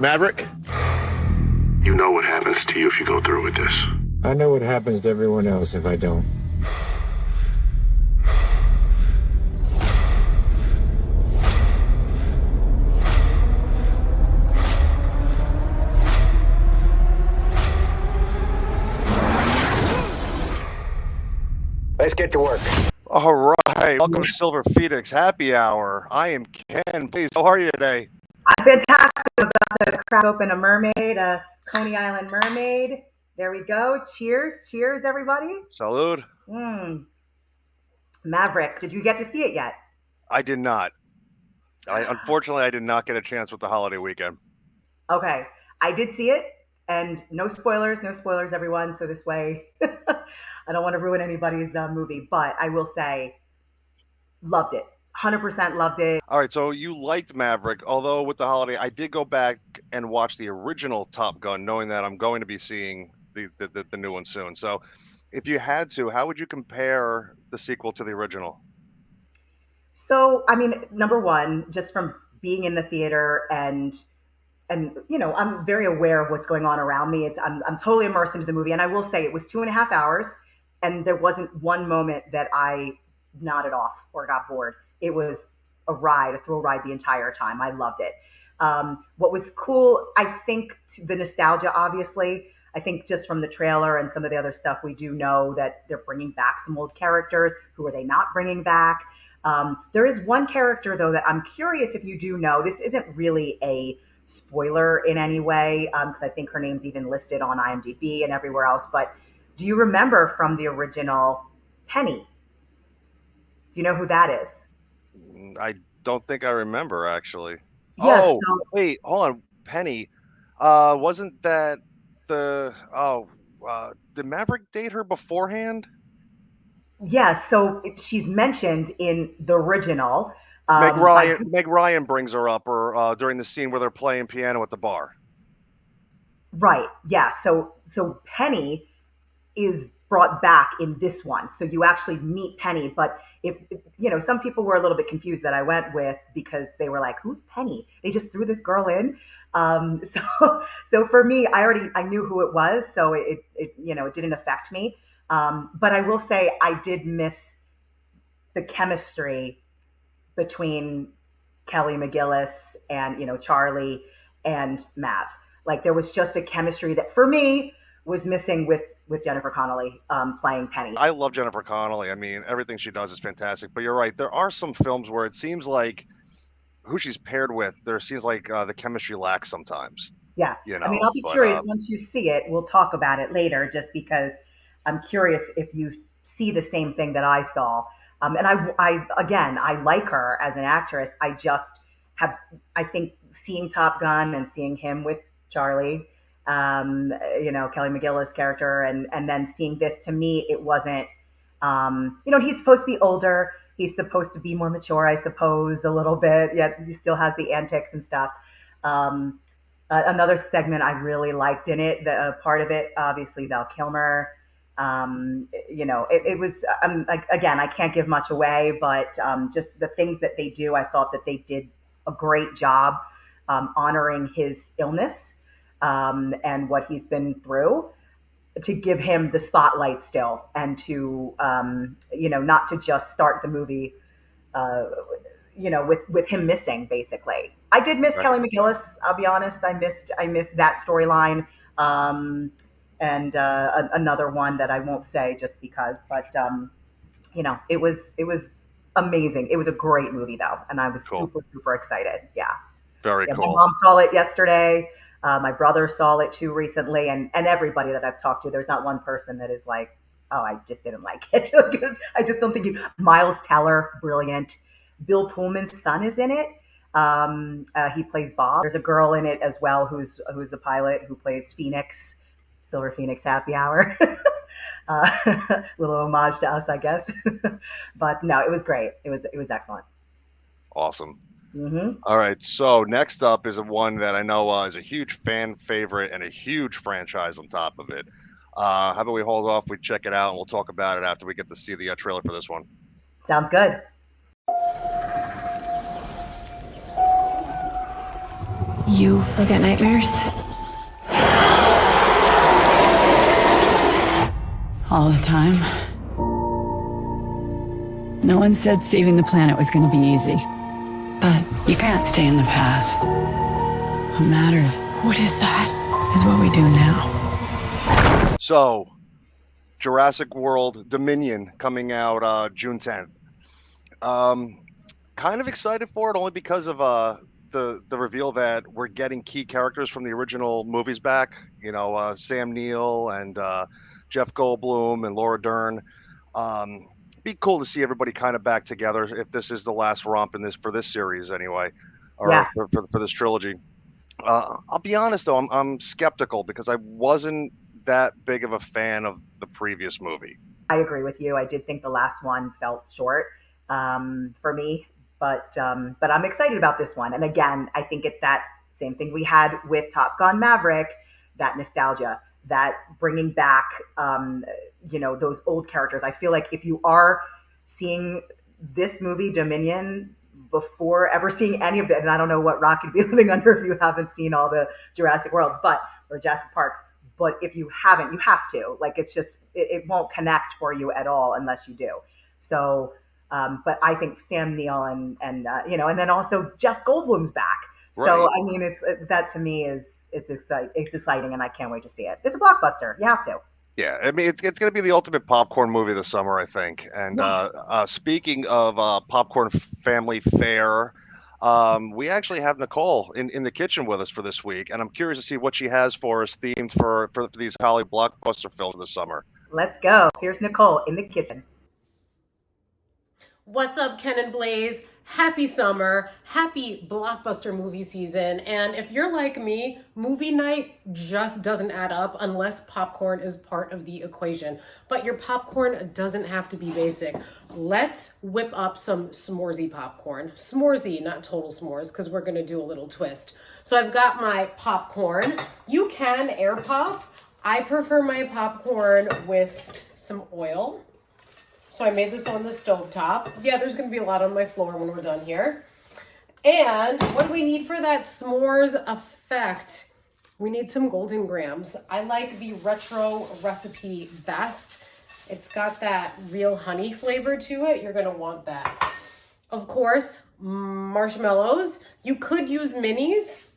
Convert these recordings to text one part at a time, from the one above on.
Maverick? You know what happens to you if you go through with this. I know what happens to everyone else if I don't. Let's get to work. All right. Welcome to Silver Phoenix Happy Hour. I am Ken. Please, how are you today? I'm fantastic. I'm about to crack open a mermaid, a Coney Island mermaid. There we go. Cheers. Cheers, everybody. Salud. Maverick, did you get to see it yet? I did not. Unfortunately, I did not get a chance with the holiday weekend. Okay. I did see it, and no spoilers, everyone. So this way, I don't want to ruin anybody's movie, but I will say, loved it. 100% loved it. All right, so you liked Maverick, although with the holiday, I did go back and watch the original Top Gun, knowing that I'm going to be seeing the new one soon. So if you had to, how would you compare the sequel to the original? So, I mean, number one, just from being in the theater and you know, I'm very aware of what's going on around me. I'm totally immersed into the movie. And I will say it was 2.5 hours and there wasn't one moment that I nodded off or got bored. It was a thrill ride the entire time. I loved it. What was cool, I think the nostalgia, obviously, I think just from the trailer and some of the other stuff, we do know that they're bringing back some old characters. Who are they not bringing back? There is one character, though, that I'm curious if you do know. This isn't really a spoiler in any way, because I think her name's even listed on IMDb and everywhere else. But do you remember from the original Penny? Do you know who that is? I don't think I remember, actually. Yes. Oh, wait, hold on. Penny. Wasn't that did Maverick date her beforehand? Yes. So she's mentioned in the original. Meg Ryan brings her up or during the scene where they're playing piano at the bar. Right. Yeah. So Penny is brought back in this one. So you actually meet Penny, but if you know, some people were a little bit confused that I went with because they were like, "Who's Penny?" They just threw this girl in. So for me, I knew who it was, so it you know, it didn't affect me. But I will say I did miss the chemistry between Kelly McGillis and, you know, Charlie and Mav. Like there was just a chemistry that for me was missing with Jennifer Connelly playing Penny. I love Jennifer Connelly. I mean, everything she does is fantastic. But you're right. There are some films where it seems like who she's paired with, there seems like the chemistry lacks sometimes. Yeah. You know, I mean, I'll be curious once you see it. We'll talk about it later just because I'm curious if you see the same thing that I saw. And I like her as an actress. I just I think seeing Top Gun and seeing him with Charlie, you know, Kelly McGillis character, and then seeing this, to me, it wasn't, you know, he's supposed to be older. He's supposed to be more mature, I suppose, a little bit. Yet he still has the antics and stuff. Another segment I really liked in it, the part of it, obviously Val Kilmer. You know, it was, like, again, I can't give much away, but just the things that they do, I thought that they did a great job honoring his illness and what he's been through, to give him the spotlight still, and to, you know, not to just start the movie, you know, with him missing, basically. I did miss Kelly McGillis. I'll be honest. I missed that storyline. And another one that I won't say just because, but you know, it was amazing. It was a great movie though, and I was super excited. Yeah, very cool. My mom saw it yesterday. My brother saw it too recently, and everybody that I've talked to, there's not one person that is like, "Oh, I just didn't like it." I just don't think you. Miles Teller, brilliant. Bill Pullman's son is in it. He plays Bob. There's a girl in it as well who's a pilot who plays Phoenix. Silver Phoenix Happy Hour. Little homage to us, I guess. But no, it was great. It was excellent. Awesome. Mm-hmm. All right. So next up is one that I know is a huge fan favorite and a huge franchise on top of it. How about we hold off, we check it out, and we'll talk about it after we get to see the trailer for this one. Sounds good. You still get nightmares? All the time. No one said saving the planet was going to be easy. But you can't stay in the past. What matters, What is that? is what we do now. So, Jurassic World Dominion coming out June 10th. Kind of excited for it only because of the reveal that we're getting key characters from the original movies back. You know, Sam Neill and Jeff Goldblum and Laura Dern. Be cool to see everybody kind of back together if this is the last romp in this for this series anyway, or Yeah. for this trilogy. I'll be honest though, I'm skeptical because I wasn't that big of a fan of the previous movie. I agree with you. I did think the last one felt short for me, but I'm excited about this one. And again, I think it's that same thing we had with Top Gun Maverick, that nostalgia, that bringing back those old characters. I feel like if you are seeing this movie Dominion before ever seeing any of it, and I don't know what rock you'd be living under if you haven't seen all the Jurassic Worlds, or Jurassic Parks. But if you haven't, you have to. Like, it's just, it won't connect for you at all unless you do. So, but I think Sam Neill and then also Jeff Goldblum's back. So, Right. I mean, that to me it's exciting, and I can't wait to see it. It's a blockbuster. You have to. Yeah, I mean it's going to be the ultimate popcorn movie this summer, I think. And speaking of popcorn family fare, we actually have Nicole in the kitchen with us for this week, and I'm curious to see what she has for us themed for these Hollywood blockbuster films this summer. Let's go. Here's Nicole in the kitchen. What's up, Ken and Blaze? Happy summer, happy blockbuster movie season. And if you're like me, movie night just doesn't add up unless popcorn is part of the equation. But your popcorn doesn't have to be basic. Let's whip up some s'moresy popcorn. S'moresy, not total s'mores, because we're gonna do a little twist. So I've got my popcorn. You can air pop. I prefer my popcorn with some oil. So I made this on the stovetop. Yeah, there's going to be a lot on my floor when we're done here. And what do we need for that s'mores effect? We need some golden grams. I like the retro recipe best. It's got that real honey flavor to it. You're going to want that. Of course, marshmallows. You could use minis.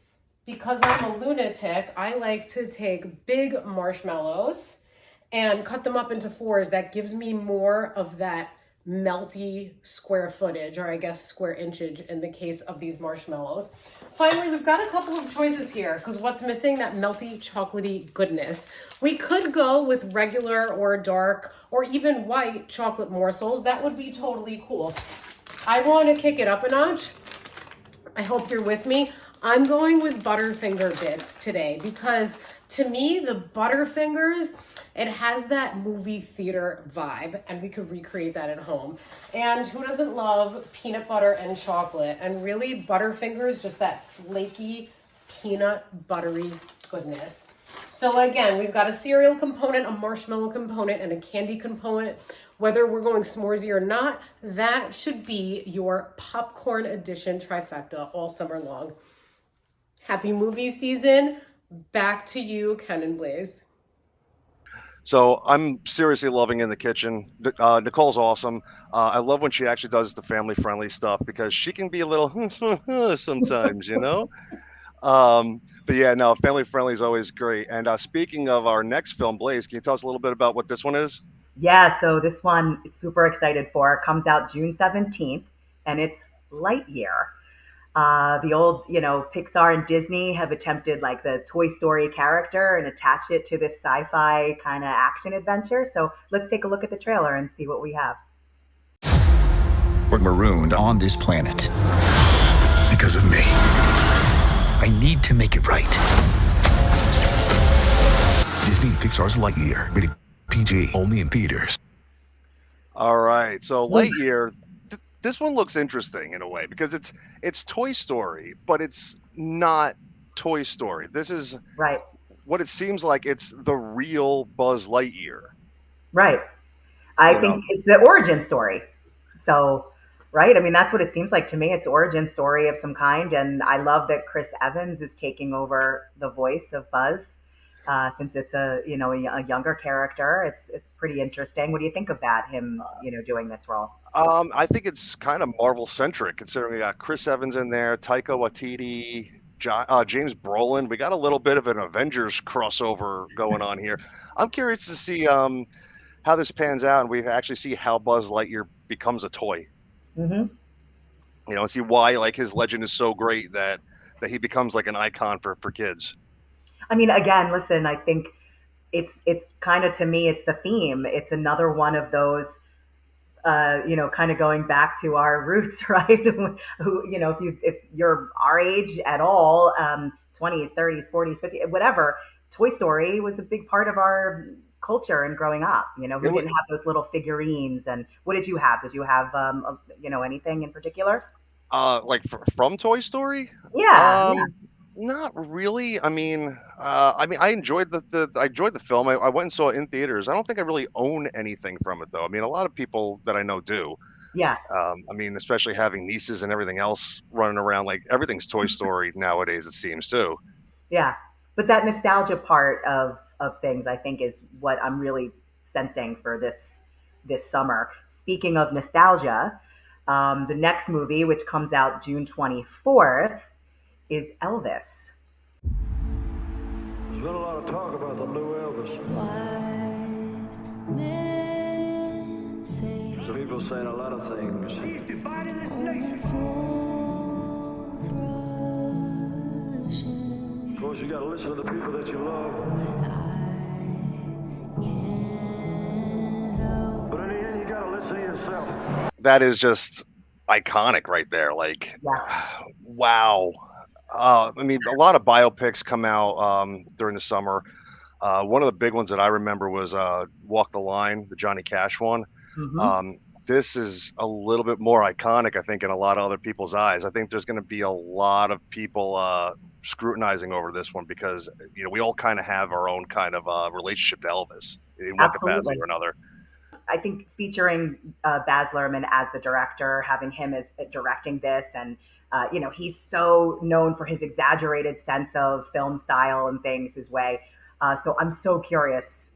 Because I'm a lunatic, I like to take big marshmallows and cut them up into fours. That gives me more of that melty square footage, or I guess square inchage in the case of these marshmallows. Finally, we've got a couple of choices here, because what's missing? That melty, chocolatey goodness. We could go with regular or dark or even white chocolate morsels. That would be totally cool. I want to kick it up a notch. I hope you're with me. I'm going with Butterfinger bits today because to me, the Butterfingers, it has that movie theater vibe, and we could recreate that at home. And who doesn't love peanut butter and chocolate? And really, Butterfingers, just that flaky, peanut buttery goodness. So again, we've got a cereal component, a marshmallow component, and a candy component. Whether we're going s'moresy or not, that should be your popcorn edition trifecta all summer long. Happy movie season. Back to you, Ken and Blaze. So I'm seriously loving In the Kitchen. Nicole's awesome. I love when she actually does the family-friendly stuff because she can be a little sometimes, you know? But yeah, no, family-friendly is always great. And speaking of our next film, Blaze, can you tell us a little bit about what this one is? Yeah, so this one super excited for. It comes out June 17th, and it's Lightyear. The old, Pixar and Disney have attempted like the Toy Story character and attached it to this sci-fi kind of action adventure. So let's take a look at the trailer and see what we have. We're marooned on this planet because of me. I need to make it right. Disney Pixar's Lightyear, rated PG, only in theaters. All right, so Lightyear. This one looks interesting in a way because it's Toy Story, but it's not Toy Story. This is right. What it seems like. It's the real Buzz Lightyear. Right. I think it's the origin story. So right? I mean, that's what it seems like to me. It's origin story of some kind, and I love that Chris Evans is taking over the voice of Buzz, since it's a younger character. It's pretty interesting. What do you think of that? Him doing this role? I think it's kind of Marvel centric, considering we got Chris Evans in there, Taika Waititi, James Brolin. We got a little bit of an Avengers crossover going on here. I'm curious to see how this pans out, and we actually see how Buzz Lightyear becomes a toy. Mm-hmm. And see why like his legend is so great that he becomes like an icon for kids. I mean, again, listen, I think it's kind of, to me, it's the theme. It's another one of those, kind of going back to our roots, right? Who, if you're our age at all, 20s, 30s, 40s, 50s, whatever, Toy Story was a big part of our culture and growing up. Who didn't have those little figurines? And what did you have? Did you have, anything in particular? Like from Toy Story? Yeah. Not really. I mean, I enjoyed the film. I went and saw it in theaters. I don't think I really own anything from it though. I mean, a lot of people that I know do. Yeah. I mean, especially having nieces and everything else running around, like everything's Toy Story nowadays, it seems too. Yeah. But that nostalgia part of things, I think, is what I'm really sensing for this summer. Speaking of nostalgia, the next movie, which comes out June 24th, is Elvis. There's been a lot of talk about the new Elvis. Wise men say. Some people saying a lot of things. He's dividing this nation. Of course, you got to listen to the people that you love. But in the end, you got to listen to yourself. That is just iconic right there. Like, wow. I mean, a lot of biopics come out during the summer. One of the big ones that I remember was Walk the Line, the Johnny Cash one. Mm-hmm. This is a little bit more iconic, I think, in a lot of other people's eyes. I think there's going to be a lot of people scrutinizing over this one because, we all kind of have our own kind of relationship to Elvis in one capacity or another. I think featuring Baz Luhrmann as the director, having him as directing this, and he's so known for his exaggerated sense of film style and things his way. So I'm so curious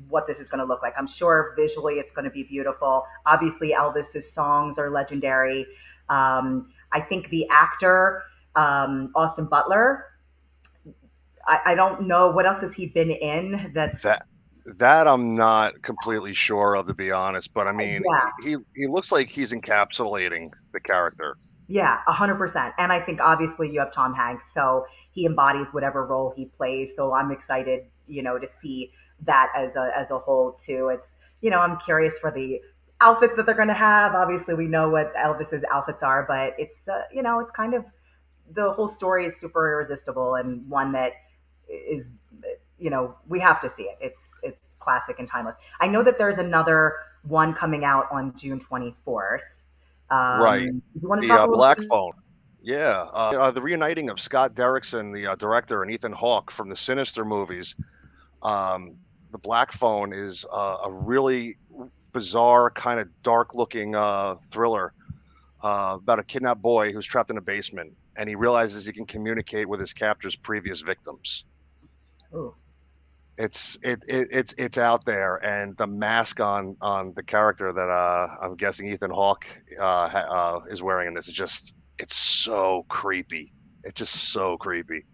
what this is going to look like. I'm sure visually it's going to be beautiful. Obviously, Elvis's songs are legendary. I think the actor, Austin Butler, I don't know, what else has he been in that I'm not completely sure of, to be honest. But I mean, he looks like he's encapsulating the character. Yeah, 100%. And I think obviously you have Tom Hanks, so he embodies whatever role he plays. So I'm excited, to see that as a whole too. It's, I'm curious for the outfits that they're going to have. Obviously, we know what Elvis's outfits are, but it's, it's kind of, the whole story is super irresistible and one that is, we have to see it. It's classic and timeless. I know that there's another one coming out on June 24th. Right. You want to talk Black Phone. Yeah. The reuniting of Scott Derrickson, the director, and Ethan Hawke from the Sinister movies. The Black Phone is a really bizarre, kind of dark-looking thriller about a kidnapped boy who's trapped in a basement, and he realizes he can communicate with his captor's previous victims. Ooh. It's out there, and the mask on the character that I'm guessing Ethan Hawke is wearing in this it's so creepy. It's just so creepy.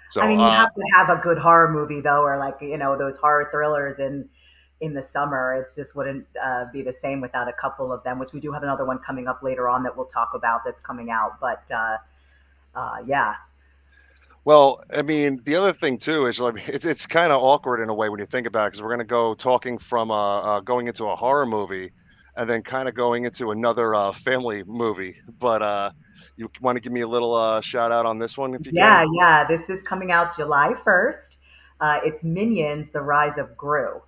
So I mean, you have to have a good horror movie though, or like those horror thrillers in the summer. It just wouldn't be the same without a couple of them. Which we do have another one coming up later on that we'll talk about that's coming out. But yeah. Well, I mean, the other thing too is like it's kind of awkward in a way when you think about it, because we're going to go talking from going into a horror movie, and then kind of going into another family movie. But you want to give me a little shout out on this one, if you can? Yeah. This is coming out July 1st. It's Minions: The Rise of Gru.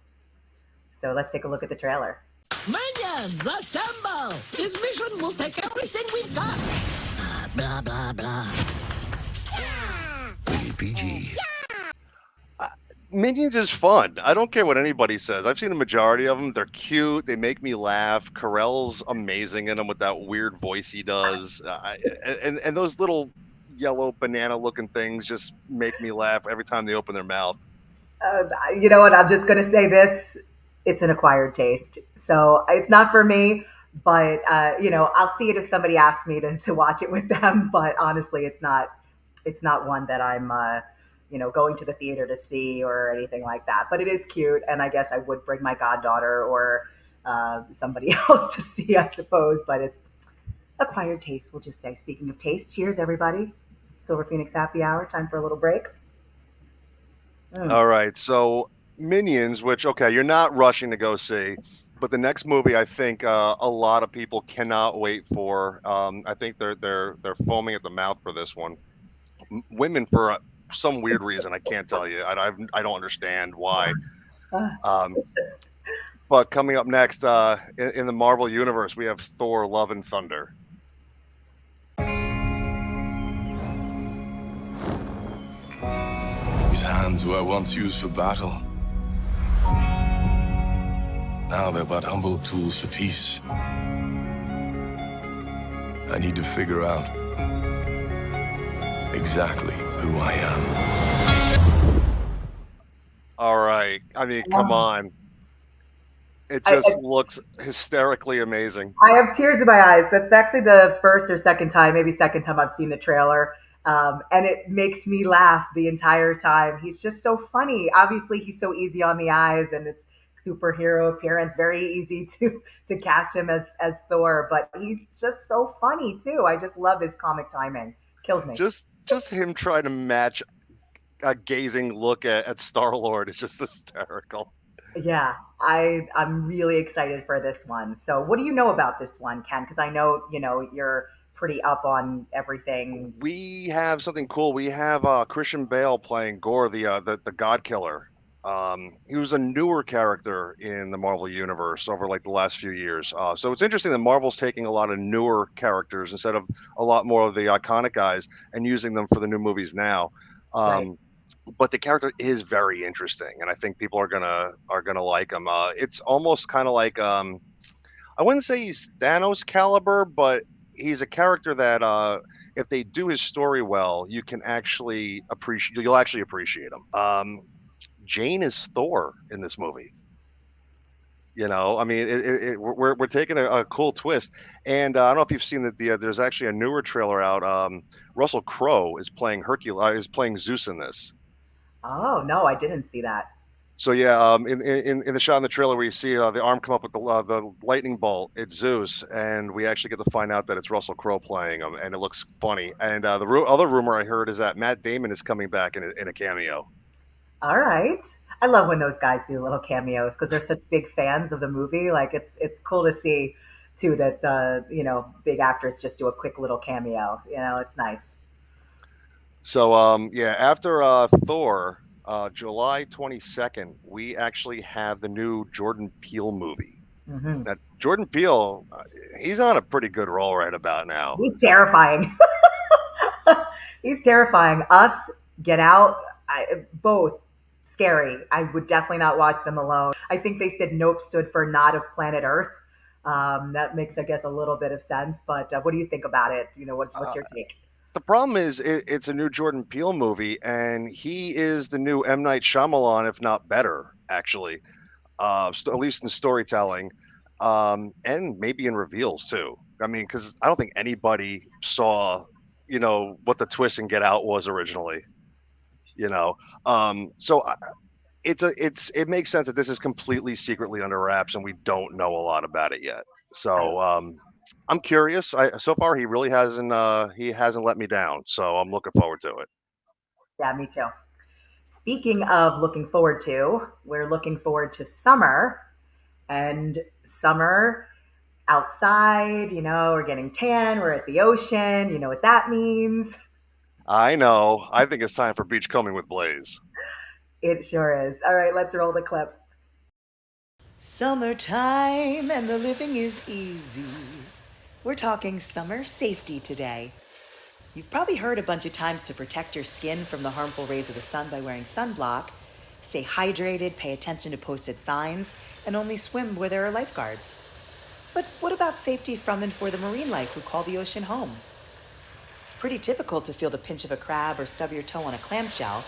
So let's take a look at the trailer. Minions, assemble! This mission will take everything we've got. Blah blah blah. PG. Minions is fun. I don't care what anybody says. I've seen a majority of them. They're cute. They make me laugh. Carell's amazing in them with that weird voice he does. And those little yellow banana looking things just make me laugh every time they open their mouth. You know what? I'm just going to say this. It's an acquired taste. So it's not for me, but, I'll see it if somebody asks me to watch it with them. But honestly, it's not one that I'm, going to the theater to see or anything like that. But it is cute. And I guess I would bring my goddaughter or somebody else to see, I suppose. But it's acquired taste, we'll just say. Speaking of taste, cheers, everybody. Silver Phoenix Happy Hour. Time for a little break. All right, so Minions, which you're not rushing to go see, but the next movie I think a lot of people cannot wait for. I think they're foaming at the mouth for this one. Women for some weird reason I can't tell you. I don't understand why. But coming up next in the Marvel universe, we have Thor: Love and Thunder. These hands were once used for battle. Now they're but humble tools for peace. I need to figure out exactly who I am. All right. I mean, come on. It just looks hysterically amazing. I have tears in my eyes. That's actually the first or second time, maybe second time I've seen the trailer. And it makes me laugh the entire time. He's just so funny. Obviously, he's so easy on the eyes, and it's superhero appearance. Very easy to cast him as Thor, but he's just so funny too. I just love his comic timing. Kills me. Just him trying to match a gazing look at Star-Lord is just hysterical. Yeah, I'm really excited for this one. So, what do you know about this one, Ken? Because I know you're pretty up on everything. We have something cool. We have Christian Bale playing Gore, the God Killer. He was a newer character in the Marvel universe over like the last few years. So it's interesting that Marvel's taking a lot of newer characters instead of a lot more of the iconic guys and using them for the new movies now. Right. But the character is very interesting, and I think people are gonna like him. It's almost kind of like I wouldn't say he's Thanos caliber, but he's a character that if they do his story well, you'll actually appreciate him. Jane is Thor in this movie. I mean, we're taking a cool twist, and I don't know if you've seen that there's actually a newer trailer out. Russell Crowe is playing is playing Zeus in this. Oh no, I didn't see that. So yeah, in the shot in the trailer where you see the arm come up with the lightning bolt, it's Zeus, and we actually get to find out that it's Russell Crowe playing him, and it looks funny. And the other rumor I heard is that Matt Damon is coming back in a cameo. All right. I love when those guys do little cameos because they're such big fans of the movie. Like it's cool to see too that big actors just do a quick little cameo. It's nice. So after Thor, July 22nd, we actually have the new Jordan Peele movie. Mm-hmm. Now, Jordan Peele, he's on a pretty good roll right about now. He's terrifying. He's terrifying. Us, Get Out, both scary. I would definitely not watch them alone. I think they said Nope stood for Not of Planet Earth. That makes, I guess, a little bit of sense. But what do you think about it? What's your take? The problem is it's a new Jordan Peele movie, and he is the new M. Night Shyamalan, if not better, actually, at least in storytelling, and maybe in reveals too. I mean, because I don't think anybody saw, what the twist in Get Out was originally. So it makes sense that this is completely secretly under wraps, and we don't know a lot about it yet. So I'm curious. So far he really hasn't let me down. So I'm looking forward to it. Yeah, me too. Speaking of looking forward to, we're looking forward to summer, and summer outside, we're getting tan, we're at the ocean, you know what that means. I know. I think it's time for Beachcombing with Blaze. It sure is. All right, let's roll the clip. Summertime and the living is easy. We're talking summer safety today. You've probably heard a bunch of times to protect your skin from the harmful rays of the sun by wearing sunblock. Stay hydrated, pay attention to posted signs, and only swim where there are lifeguards. But what about safety from and for the marine life who call the ocean home? It's pretty typical to feel the pinch of a crab or stub your toe on a clamshell,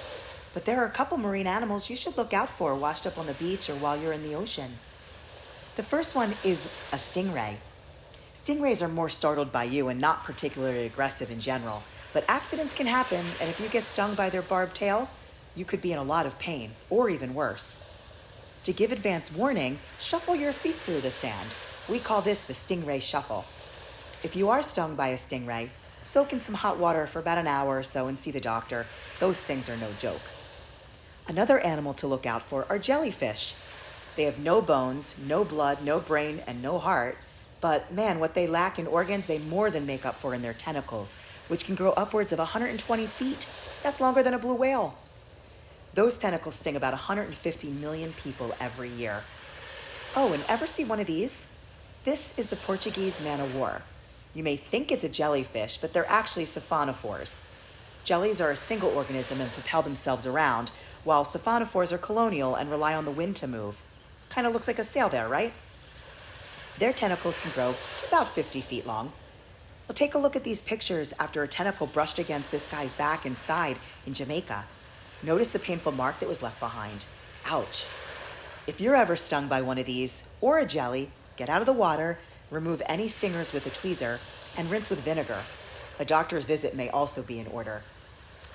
but there are a couple marine animals you should look out for washed up on the beach or while you're in the ocean. The first one is a stingray. Stingrays are more startled by you and not particularly aggressive in general, but accidents can happen, and if you get stung by their barbed tail, you could be in a lot of pain, or even worse. To give advance warning, shuffle your feet through the sand. We call this the stingray shuffle. If you are stung by a stingray, soak in some hot water for about an hour or so and see the doctor. Those things are no joke. Another animal to look out for are jellyfish. They have no bones, no blood, no brain, and no heart. But man, what they lack in organs, they more than make up for in their tentacles, which can grow upwards of 120 feet. That's longer than a blue whale. Those tentacles sting about 150 million people every year. Oh, and ever see one of these? This is the Portuguese man-o'-war. You may think it's a jellyfish, but they're actually siphonophores. Jellies are a single organism and propel themselves around, while siphonophores are colonial and rely on the wind to move. Kind of looks like a sail there, right? Their tentacles can grow to about 50 feet long. Well, take a look at these pictures after a tentacle brushed against this guy's back and side in Jamaica. Notice the painful mark that was left behind. Ouch. If you're ever stung by one of these, or a jelly, get out of the water, remove any stingers with a tweezer, and rinse with vinegar. A doctor's visit may also be in order.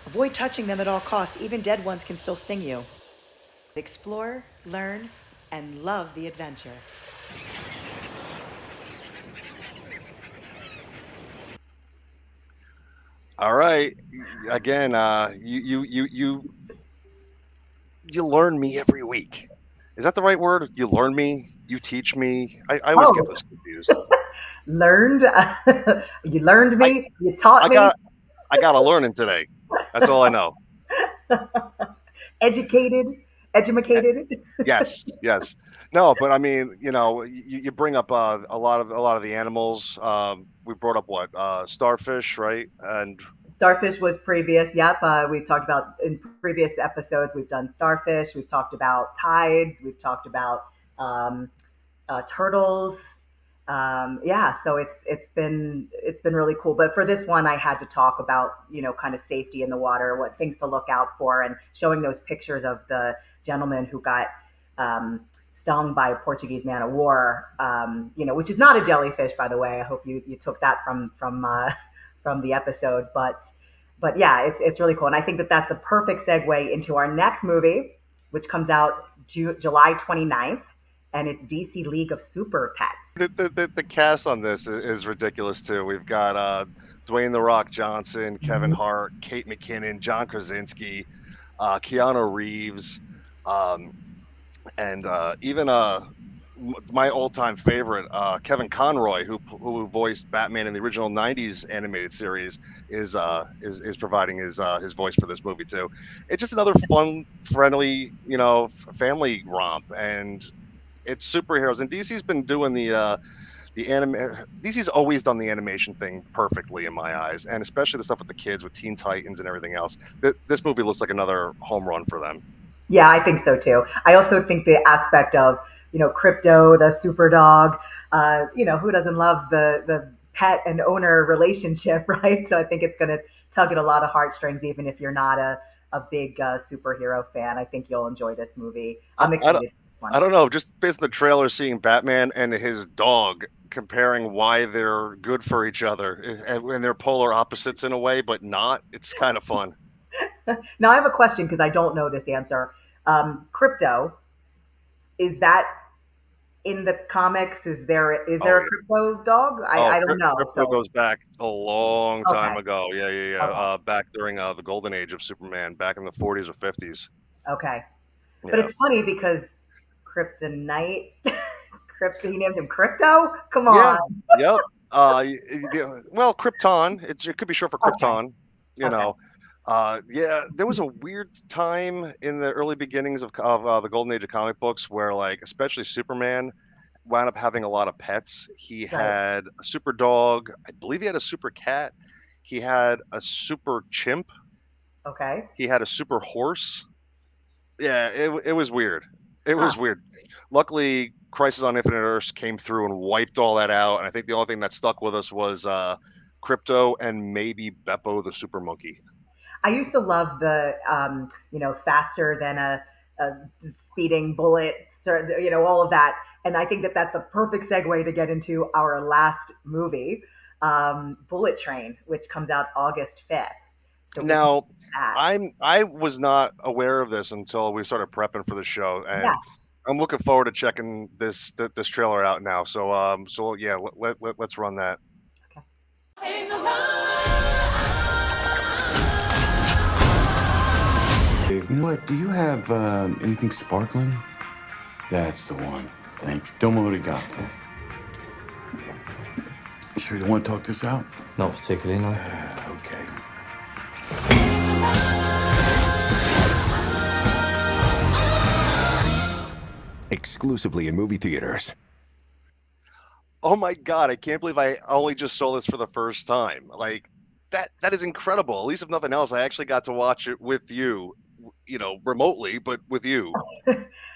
Avoid touching them at all costs. Even dead ones can still sting you. Explore, learn, and love the adventure. All right. Again, you learn me every week. Is that the right word? You learn me. You teach me. I always get those confused. Learned. You learned me. You taught me. I got a learning today. That's all I know. Educated. Edumacated. Yes. Yes. No, but I mean, you bring up a lot of the animals. We brought up what starfish, right? And Starfish was previous. Yep. We've talked about in previous episodes. We've done starfish. We've talked about tides. We've talked about turtles. Yeah. So it's been really cool. But for this one, I had to talk about kind of safety in the water, what things to look out for, and showing those pictures of the gentleman who got stung by a Portuguese man of war. Which is not a jellyfish, by the way. I hope you took that from the episode, but yeah, it's really cool. And I think that's the perfect segue into our next movie, which comes out July 29th, and it's DC League of Super Pets. The cast on this is ridiculous too. We've got Dwayne "The Rock" Johnson, Kevin Hart, Kate McKinnon, John Krasinski, Keanu Reeves, and even my all-time favorite, Kevin Conroy, who voiced Batman in the original '90s animated series, is providing his voice for this movie too. It's just another fun, friendly, family romp, and it's superheroes. And DC's been doing the anime. DC's always done the animation thing perfectly in my eyes, and especially the stuff with the kids, with Teen Titans and everything else. This movie looks like another home run for them. Yeah, I think so too. I also think the aspect of Crypto, the super dog, who doesn't love the pet and owner relationship, right? So I think it's going to tug at a lot of heartstrings, even if you're not a big superhero fan. I think you'll enjoy this movie. I'm excited for this one. I don't know, just based on the trailer, seeing Batman and his dog, comparing why they're good for each other, and they're polar opposites in a way, but not. It's kind of fun. Now I have a question because I don't know this answer. Crypto, is that in the comics? Is there a Crypto dog? I don't know. Crypto goes back a long time ago. Yeah. Okay. Back during the golden age of Superman, back in the 40s or 50s. Okay. Yeah. But it's funny because Kryptonite, he named him Crypto? Come on. Yeah. Yep. Well, Krypton. It could be short for Krypton. There was a weird time in the early beginnings of the golden age of comic books where, like, especially Superman wound up having a lot of pets. He had a super dog. I believe he had a super cat. He had a super chimp. Okay. He had a super horse. Yeah, it was weird. It was weird. Luckily, Crisis on Infinite Earths came through and wiped all that out, and I think the only thing that stuck with us was Crypto and maybe Beppo the Super Monkey. I used to love the, faster than a speeding bullet, all of that. And I think that that's the perfect segue to get into our last movie, Bullet Train, which comes out August 5th. So we can Now, do that. I was not aware of this until we started prepping for the show, Yeah. and I'm looking forward to checking this trailer out now. So yeah, let's run that. You know what? Do you have anything sparkling? That's the one. Thank you. Domo arigato. You sure you don't want to talk this out? No, particularly, no. Okay. Exclusively in movie theaters. Oh my God, I can't believe I only just saw this for the first time. Like that is incredible. At least if nothing else, I actually got to watch it with you, remotely, but with you.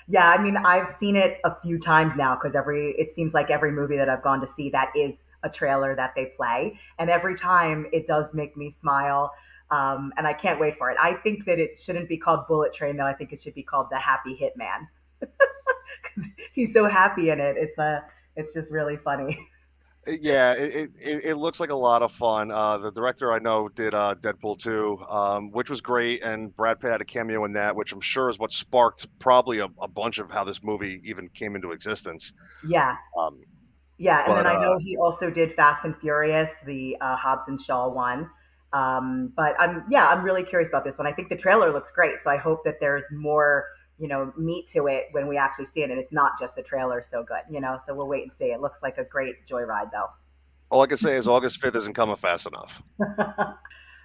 Yeah, I mean, I've seen it a few times now because it seems like every movie that I've gone to see that is a trailer that they play. And every time it does make me smile. And I can't wait for it. I think that it shouldn't be called Bullet Train, though. I think it should be called The Happy Hitman because he's so happy in it. It's just really funny. Yeah, it looks like a lot of fun. The director I know did Deadpool 2, which was great, and Brad Pitt had a cameo in that, which I'm sure is what sparked probably a bunch of how this movie even came into existence. Yeah. Um, Yeah, and then but I know he also did Fast and Furious, the Hobbs and Shaw one. But I'm really curious about this one. I think the trailer looks great, so I hope that there's more, meat to it when we actually see it, and it's not just the trailer so good. So we'll wait and see. It looks like a great joyride, though. all I can say is August 5th isn't coming fast enough.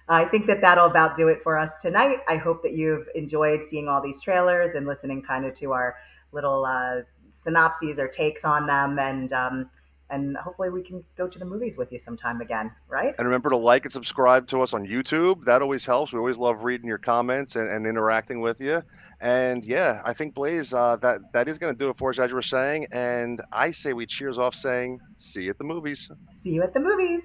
I think that that'll about do it for us tonight. I hope that you've enjoyed seeing all these trailers and listening kind of to our little synopses or takes on them, and hopefully we can go to the movies with you sometime again, right? And remember to like and subscribe to us on YouTube. That always helps. We always love reading your comments and interacting with you. And yeah, I think Blaze, that is going to do it for us, as you were saying. And I say we cheers off saying, see you at the movies. See you at the movies.